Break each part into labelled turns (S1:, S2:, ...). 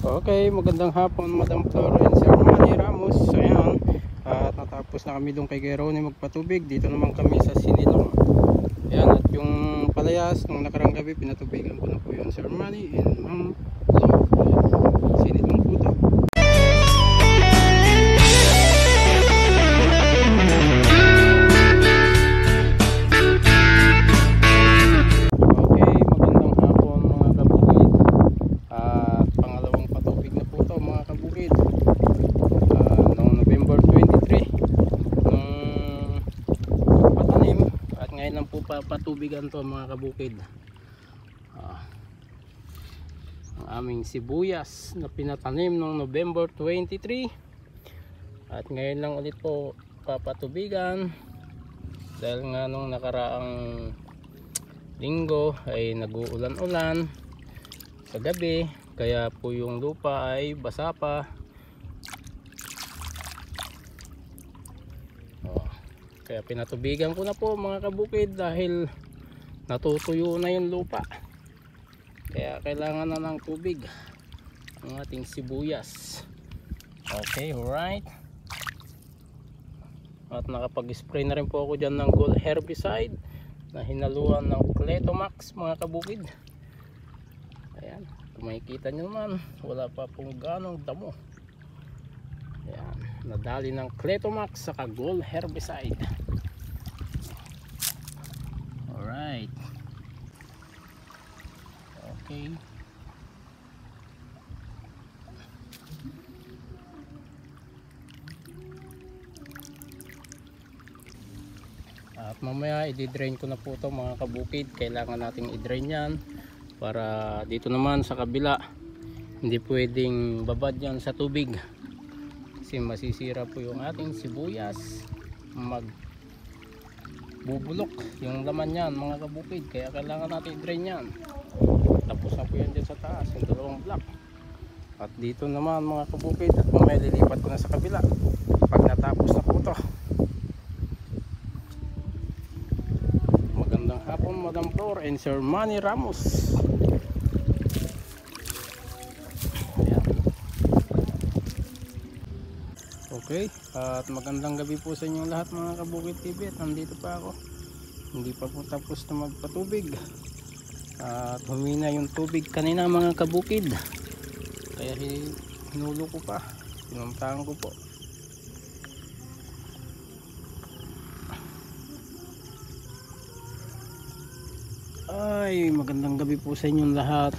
S1: Okay, magandang hapon Madam Flor and Sir Manny Ramos. Ayan, at natapos na kami doon kay Ronnie magpatubig. Dito naman kami sa Sinilong. Ayan, at yung palayas nung nakarang gabi pinatubigan ko na po yun Sir Manny and Ma'am Flor. Sinilong po to. Papatubigan to mga kabukid. Ang aming sibuyas na pinatanim noong November 23 at ngayon lang ulit po papatubigan dahil nga nung nakaraang linggo ay nag-uulan-ulan sa gabi, kaya po yung lupa ay basa pa. Kaya pinatubigan ko na po mga kabukid dahil natutuyo na yung lupa. Kaya kailangan na ng tubig ang ating sibuyas. Okay, alright. At nakapag-spray na rin po ako dyan ng gold herbicide na hinaluan ng Kletomax mga kabukid. Ayan, kung makikita nyo naman, wala pa pong ganong damo. Ayan, nadali ng Kletomax saka gold herbicide. Alright. Okay. At mamaya i-drain ko na po ito mga kabukid. Kailangan nating i-drain yan para dito naman sa kabila hindi pwedeng babad yan sa tubig. Kasi masisira po yung ating sibuyas, magbubulok yung laman yan mga kabukid, kaya kailangan natin i-drain yan. Tapos na po yan dyan sa taas, yung dalawang block. At dito naman mga kabukid, at mamaya lilipat ko na sa kabila pag natapos na po ito. Magandang hapon Madam Flor and Sir Manny Ramos. Okay, at magandang gabi po sa inyong lahat mga Kabukid TV. At nandito pa ako, hindi pa po tapos na magpatubig at humina yung tubig kanina mga kabukid, kaya hinulo ko pa, pinuntahan ko po. Ay, magandang gabi po sa inyong lahat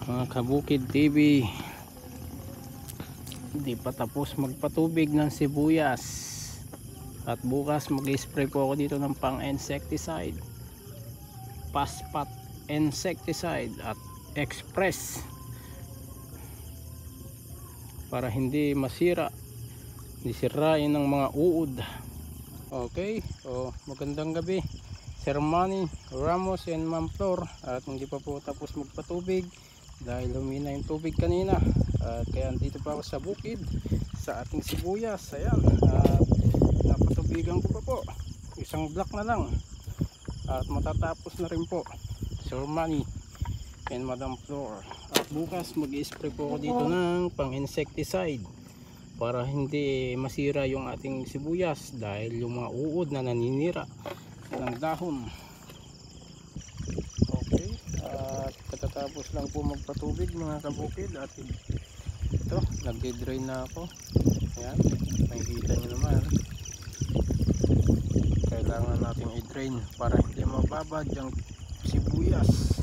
S1: mga Kabukid TV. Hindi pa tapos magpatubig ng sibuyas at bukas mag-spray po ako dito ng pang insecticide, Paspat insecticide at Express, para hindi masira, hindi sirain ng mga uod. Okay, magandang gabi Sir Manny Ramos and Ma'am Flor. At hindi pa po tapos magpatubig dahil humina yung tubig kanina, kaya andito pa ako sa bukid sa ating sibuyas. Ayan, napatubigan ko pa po, isang block na lang at matatapos na rin po Sir Manny and Madam Flor. At bukas mag-spray po ako dito ng pang insecticide para hindi masira yung ating sibuyas dahil yung mga uod na naninira ng dahon. Tapos lang po magpatubig mga kabukid at ito, nagde-drain na ako. Ayan, makikita nyo naman, kailangan natin i-drain para hindi mababad yung sibuyas.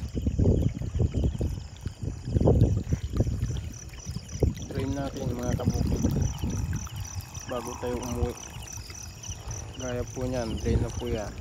S1: Drain natin mga kabukid bago tayo umuwi. Gaya po nyan, drain na po yan.